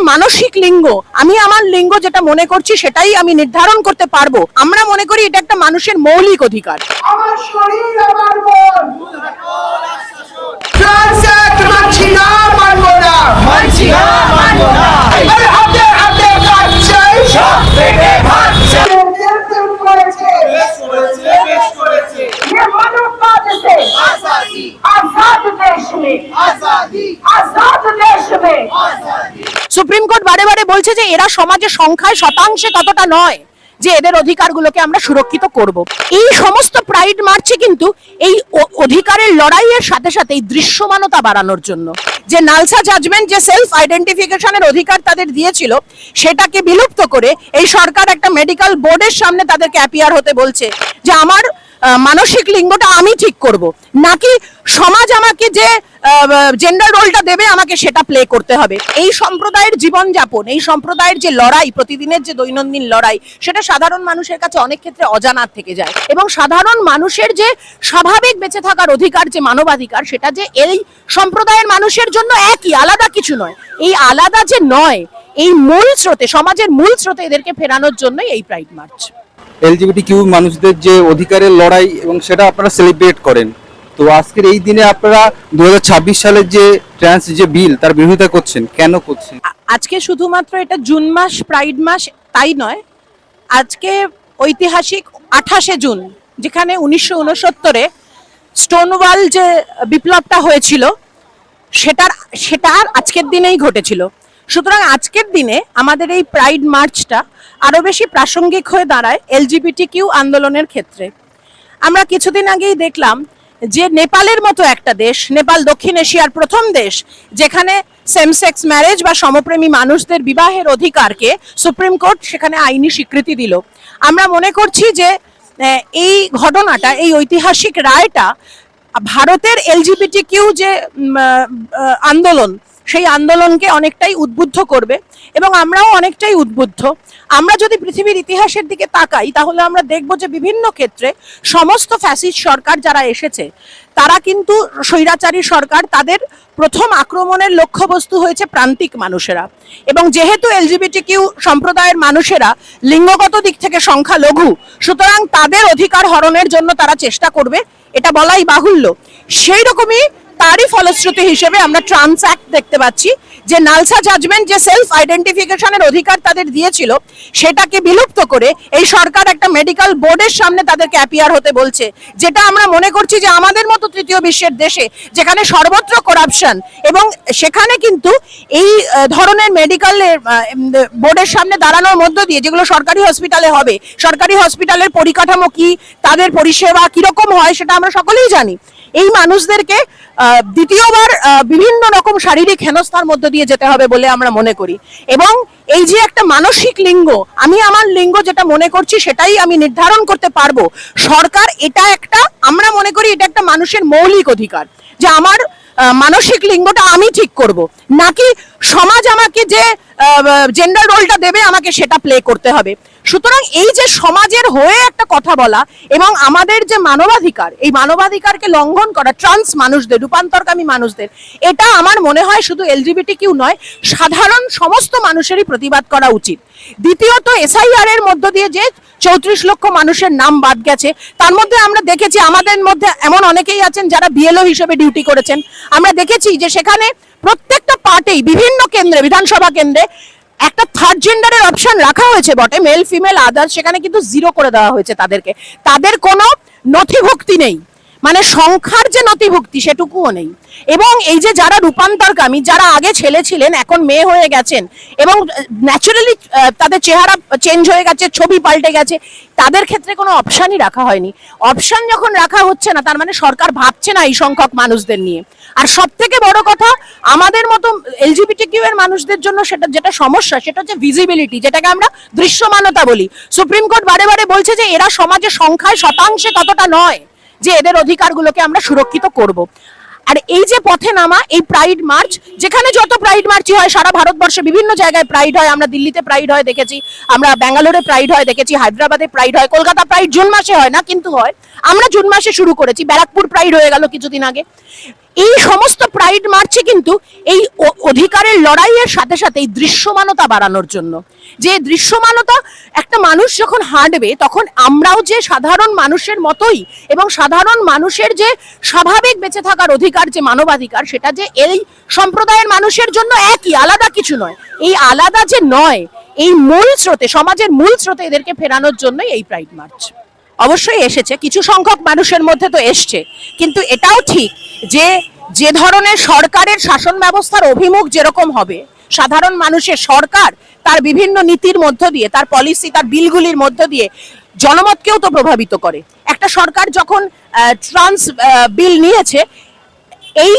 মানসিক লিঙ্গ, আমি আমার লিঙ্গ যেটা মনে করছি সেটাই আমি নির্ধারণ করতে পারবো। আমরা মনে করি এটা একটা মানুষের মৌলিক অধিকার। আমার শরীর আমার মন ট্রান্সেট মানছি না, মানবো না, মানছি না, মানবো না। আরে হাতে হাতে কাটছে, সব পেটে ভাগছে। দিল করেছে, বেশ করেছে, বেশ করেছে। ये मानववाद से आजादी, आजाद देश में आजादी, आजाद देश में आजादी। সুপ্রিম কোর্ট বারে বারে বলছে যে এরা সমাজের সংখ্যায় শতাংশে ততটা নয় যে এদের অধিকারগুলোকে আমরা সুরক্ষিত করব। এই সমস্ত প্রাইড মার্চে কিন্তু এই অধিকারের লড়াইয়ের সাথে সাথে এই দৃশ্যমানতা বাড়ানোর জন্য যে নালসা জাজমেন্ট, যে সেলফ আইডেন্টিফিকেশনের অধিকার তাদের দিয়েছিল, সেটাকে বিলুপ্ত করে এই সরকার একটা মেডিকেল বোর্ডের সামনে তাদেরকে অ্যাপিয়ার হতে বলছে যে আমার মানসিক লিঙ্গটা আমি ঠিক করব, নাকি সমাজ আমাকে যে জেন্ডার রোলটা দেবে আমাকে সেটা প্লে করতে হবে। এই সম্প্রদায়ের জীবনযাপন, এই সম্প্রদায়ের যে লড়াই, প্রতিদিনের যে দৈনন্দিন লড়াই, সেটা সাধারণ মানুষের কাছে অনেক ক্ষেত্রে অজানা থেকে যায়। এবং সাধারণ মানুষের যে স্বাভাবিক বেঁচে থাকার অধিকার, যে মানবাধিকার, সেটা যে এই সম্প্রদায়ের মানুষের জন্য একই, আলাদা কিছু নয়। এই আলাদা যে নয়, এই মূল স্রোতে, সমাজের মূল স্রোতে এদেরকে ফেরানোর জন্যই এই প্রাইড মার্চ। এলজিবিটিকিউ মানুষদের যে অধিকারের লড়াই এবং সেটা আপনারা সেলিব্রেট করেন, তো আজকের এই দিনে আপনারা 2026 সালের যে ট্রান্স যে বিল, তার বিরোধিতা করছেন, কেন করছেন? আজকে শুধুমাত্র এটা জুন মাস, প্রাইড মাস তাই নয়, আজকে ঐতিহাসিক 28শে জুন, যেখানে 1969-এ স্টোনওয়াল যে বিপ্লবটা হয়েছিল, সেটার আজকের দিনেই ঘটেছিল। সুতরাং আজকের দিনে আমাদের এই প্রাইড মার্চটা আরো বেশি প্রাসঙ্গিক হয়ে দাঁড়ায় এলজিবিটিকিউ আন্দোলনের ক্ষেত্রে। আমরা কিছুদিন আগেই দেখলাম যে নেপালের মতো একটা দেশ, নেপাল দক্ষিণ এশিয়ার প্রথম দেশ যেখানে সেম সেক্স ম্যারেজ বা সমপ্রেমী মানুষদের বিবাহের অধিকারকে সুপ্রিম কোর্ট সেখানে আইনি স্বীকৃতি দিল। আমরা মনে করছি যে এই ঘটনাটা, এই ঐতিহাসিক রায়টা ভারতের এলজিবিটিকিউ যে আন্দোলন, সেই আন্দোলনকে অনেকটাই উদ্বুদ্ধ করবে এবং আমরাও অনেকটাই উদ্বুদ্ধ। আমরা যদি পৃথিবীর ইতিহাসের দিকে তাকাই, তাহলে আমরা দেখব যে বিভিন্ন ক্ষেত্রে সমস্ত ফ্যাসিস্ট সরকার যারা এসেছে, তারা কিন্তু স্বৈরাচারী সরকার, তাদের প্রথম আক্রমণের লক্ষ্যবস্তু হয়েছে প্রান্তিক মানুষেরা। এবং যেহেতু এলজিবিটিকিউ সম্প্রদায়ের মানুষেরা লিঙ্গগত দিক থেকে সংখ্যালঘু, সুতরাং তাদের অধিকার হরণের জন্য তারা চেষ্টা করবে, এটা বলাই বাহুল্য। সেই রকমই তারই ফলশ্রুতি হিসেবে আমরা ট্রান্স অ্যাক্ট দেখতে পাচ্ছি, যে নালসা জাজমেন্ট যে সেলফ আইডেন্টিফিকেশনের অধিকার তাদের দিয়েছিল, সেটাকে বিলুপ্ত করে এই সরকার একটা মেডিকেল বোর্ডের সামনে তাদেরকে অ্যাপিয়ার হতে বলছে, যেটা আমরা মনে করছি যে আমাদের মতো তৃতীয় বিশ্বের দেশে, যেখানে সর্বত্র করাপশন, এবং সেখানে কিন্তু এই ধরনের মেডিকেল বোর্ডের সামনে দাঁড়ানোর মধ্য দিয়ে, যেগুলো সরকারি হসপিটালে হবে, সরকারি হসপিটালের পরিকাঠামো কি, তাদের পরিষেবা কিরকম হয়, সেটা আমরা সকলেই জানি। এই মানুষদেরকে দ্বিতীয়বার বিভিন্ন রকম শারীরিক হেনস্থার মধ্য দিয়ে যেতে হবে বলে আমরা মনে করি। এবং এই যে একটা মানসিক লিঙ্গ, আমি আমার লিঙ্গ যেটা মনে করছি সেটাই আমি নির্ধারণ করতে পারবো, সরকার এটা একটা, আমরা মনে করি এটা একটা মানুষের মৌলিক অধিকার, যে আমার মানসিক লিঙ্গটা আমি ঠিক করব, নাকি সমাজ আমাকে যে জেন্ডার রোলটা দেবে আমাকে সেটা প্লে করতে হবে। সুতরাং এই যে সমাজের হয়ে একটা কথা বলা এবং আমাদের যে মানবাধিকার, এই মানবাধিকারকে লঙ্ঘন করা ট্রান্স মানুষদের, রূপান্তরকামী মানুষদের, এটা আমার মনে হয় শুধু এলজিবিটিকিউ নয়, সাধারণ সমস্ত মানুষেরই প্রতিবাদ করা উচিত। দ্বিতীয়ত, এসআইআর এর মধ্য দিয়ে যে 34 লক্ষ মানুষের নাম বাদ গেছে, তার মধ্যে আমরা দেখেছি আমাদের মধ্যে এমন অনেকেই আছেন যারা বিএলও হিসেবে ডিউটি করেছেন। আমরা দেখেছি যে সেখানে প্রত্যেকটা পার্টেই, বিভিন্ন কেন্দ্রে, বিধানসভা কেন্দ্রে একটা থার্ড জেন্ডারের অপশন রাখা হয়েছে বটে, মেল ফিমেল আদার্স, সেখানে কিন্তু জিরো করে দেওয়া হয়েছে তাদেরকে। তাদের কোনো নথিভুক্তি নেই, মানে সংখ্যার যে নথিভুক্তি সেটুকুও নেই। এবং এই যে যারা রূপান্তরকামী, যারা আগে ছেলে ছিলেন এখন মেয়ে হয়ে গেছেন এবং ন্যাচারালি তাদের চেহারা চেঞ্জ হয়ে গেছে, ছবি পাল্টে গেছে, তাদের ক্ষেত্রে কোনো অপশানই রাখা হয়নি। অপশান যখন রাখা হচ্ছে না, তার মানে সরকার ভাবছে না এই সংখ্যক মানুষদের নিয়ে। আর সব থেকে বড় কথা, আমাদের মতো এলজিবিটিকিউ এর মানুষদের জন্য সেটা যেটা সমস্যা, সেটা হচ্ছে ভিজিবিলিটি, যেটাকে আমরা দৃশ্যমানতা বলি। সুপ্রিম কোর্ট বারে বারে বলছে যে এরা সমাজের সংখ্যায় শতাংশে ততটা নয় যে এদের অধিকারগুলোকে আমরা সুরক্ষিত করব। আর এই যে পথে নামা এই প্রাইড মার্চ, যেখানে যত প্রাইড মার্চই হয়, সারা ভারতবর্ষে বিভিন্ন জায়গায় প্রাইড হয়, আমরা দিল্লিতে প্রাইড হয় দেখেছি, আমরা ব্যাঙ্গালোরে প্রাইড হয় দেখেছি, হায়দ্রাবাদে প্রাইড হয়, কলকাতা প্রাইড জুন মাসে হয় না, কিন্তু হয়। আমরা জুন মাসে শুরু করেছি, ব্যারাকপুর প্রাইড হয়ে গেল কিছুদিন আগে। এই সমস্ত প্রাইড মার্চে কিন্তু এই অধিকারের লড়াইয়ের সাথে সাথে এই দৃশ্যমানতা বাড়ানোর জন্য, যে দৃশ্যমানতা, একটা মানুষ যখন হাঁটবে তখন আমরাও যে সাধারণ মানুষের মতোই, এবং সাধারণ মানুষের যে স্বাভাবিক বেঁচে থাকার অধিকার, যে মানবাধিকার, সেটা যে এই সম্প্রদায়ের মানুষের জন্য একই, আলাদা কিছু নয়। এই আলাদা যে নয়, এই মূল স্রোতে, সমাজের মূল স্রোতে এদেরকে ফেরানোর জন্যই এই প্রাইড মার্চ। অবশ্যই এসেছে, কিছু সংখ্যক মানুষের মধ্যে তো এসছে, কিন্তু এটাও ঠিক যে যে ধরনের সরকারের শাসন ব্যবস্থার অভিমুখ যেরকম হবে, সাধারণ মানুষের সরকার তার বিভিন্ন নীতির মধ্য দিয়ে, তার পলিসি, তার বিলগুলির মধ্য দিয়ে জনমতকেও তো প্রভাবিত করে। একটা সরকার যখন ট্রান্স বিল নিয়েছে, এই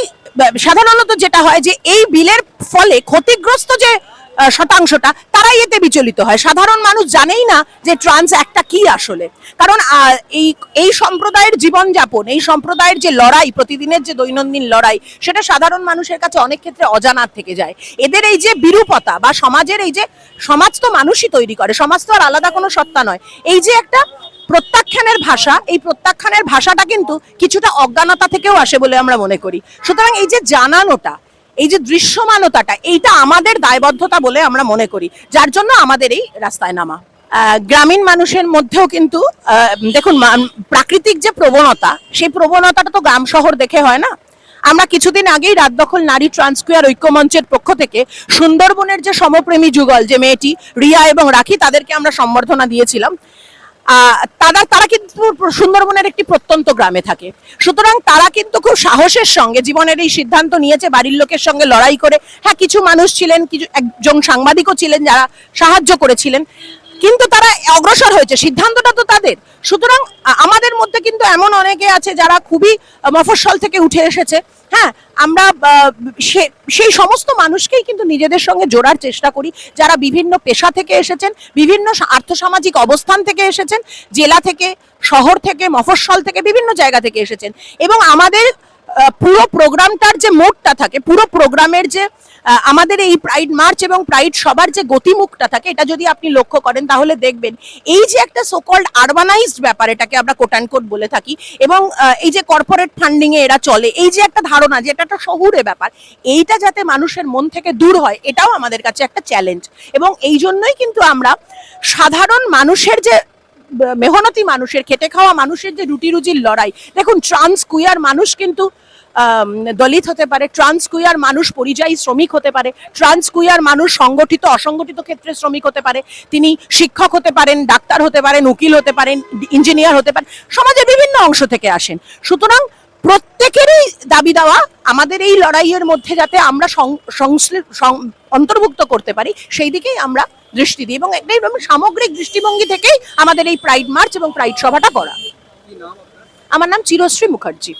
সাধারণত যেটা হয় যে এই বিলের ফলে ক্ষতিগ্রস্ত যে শতাংশটা, তারাই এতে বিচলিত হয়। সাধারণ মানুষ জানেই না যে ট্রান্স একটা কি আসলে, কারণ এই সম্প্রদায়ের জীবনযাপন, এই সম্প্রদায়ের যে লড়াই, প্রতিদিনের যে দৈনন্দিন লড়াই, সেটা সাধারণ মানুষের কাছে অনেক ক্ষেত্রে অজানা থেকে যায়। এদের এই যে বিরূপতা বা সমাজের এই যে, সমাজ তো মানুষই তৈরি করে, সমাজ তো আর আলাদা কোনো সত্তা নয়, এই যে একটা প্রত্যাখ্যানের ভাষা, এই প্রত্যাখ্যানের ভাষাটা কিন্তু কিছুটা অজ্ঞানতা থেকেও আসে বলে আমরা মনে করি। সুতরাং এই যে জানানোটা, এই যে দৃশ্যমানতাটা, এইটা আমাদের দায়বদ্ধতা বলে আমরা মনে করি, যার জন্য আমাদের এই রাস্তায় নামা। গ্রামীণ মানুষের মধ্যেও কিন্তু দেখুন, প্রাকৃতিক যে প্রবণতা, সেই প্রবণতাটা তো গ্রাম শহর দেখে হয় না। আমরা কিছুদিন আগেই রাত দখল নারী ট্রান্সকুয়ার ঐক্যমঞ্চের পক্ষ থেকে সুন্দরবনের যে সমপ্রেমী যুগল, যে মেয়েটি রিয়া এবং রাখি, তাদেরকে আমরা সম্বর্ধনা দিয়েছিলাম। তারা কিন্তু সুন্দরবনের একটি প্রত্যন্ত গ্রামে থাকে, সুতরাং তারা কিন্তু খুব সাহসের সঙ্গে জীবনের এই সিদ্ধান্ত নিয়েছে, বাড়ির লোকের সঙ্গে লড়াই করে। হ্যাঁ, কিছু মানুষ ছিলেন, কিছু একজন সাংবাদিকও ছিলেন যারা সাহায্য করেছিলেন, কিন্তু তারা অগ্রসর হয়েছে, সিদ্ধান্তটা তো তাদের। সুতরাং আমাদের মধ্যে কিন্তু এমন অনেকে আছে যারা খুবই মফস্বল থেকে উঠে এসেছে। হ্যাঁ, আমরা সেই সমস্ত মানুষকেই কিন্তু নিজেদের সঙ্গে জোড়ার চেষ্টা করি, যারা বিভিন্ন পেশা থেকে এসেছেন, বিভিন্ন আর্থসামাজিক অবস্থান থেকে এসেছেন, জেলা থেকে, শহর থেকে, মফস্বল থেকে, বিভিন্ন জায়গা থেকে এসেছেন। এবং আমাদের পুরো প্রোগ্রামটার যে মোডটা থাকে, পুরো প্রোগ্রামের যে আমাদের এই প্রাইড মার্চ এবং প্রাইড সবার যে গতিমুখটা থাকে, এটা যদি আপনি লক্ষ্য করেন তাহলে দেখবেন এই যে একটা সোকল্ড আরবানাইজড ব্যাপার, এটাকে আমরা কোট অ্যান্ড কোট বলে থাকি, এবং এই যে কর্পোরেট ফান্ডিং এ এরা চলে, এই যে একটা ধারণা যে এটা একটা শহুরে ব্যাপার, এইটা যাতে মানুষের মন থেকে দূর হয়, এটাও আমাদের কাছে একটা চ্যালেঞ্জ। এবং এই জন্যই কিন্তু আমরা সাধারণ মানুষের যে, মেহনতি মানুষের, খেটে খাওয়া মানুষের যে রুটি রুজির লড়াই, দেখুন ট্রান্স কুয়ার মানুষ কিন্তু দলিত হতে পারে, ট্রান্স কুয়ার মানুষ পরিযায়ী শ্রমিক হতে পারে, ট্রান্স কুয়ার মানুষ সংগঠিত অসংগঠিত ক্ষেত্রে শ্রমিক হতে পারে, তিনি শিক্ষক হতে পারেন, ডাক্তার হতে পারেন, উকিল হতে পারেন, ইঞ্জিনিয়ার হতে পারেন, সমাজের বিভিন্ন অংশ থেকে আসেন। সুতরাং প্রত্যেকেরই দাবি দেওয়া আমাদের এই লড়াইয়ের মধ্যে যাতে আমরা অন্তর্ভুক্ত করতে পারি, সেই দিকেই আমরা দৃষ্টি দিই, এবং একটাই সামগ্রিক দৃষ্টিভঙ্গি থেকেই আমাদের এই প্রাইড মার্চ এবং প্রাইড সভাটা করা। আমার নাম চিরশ্রী মুখার্জি।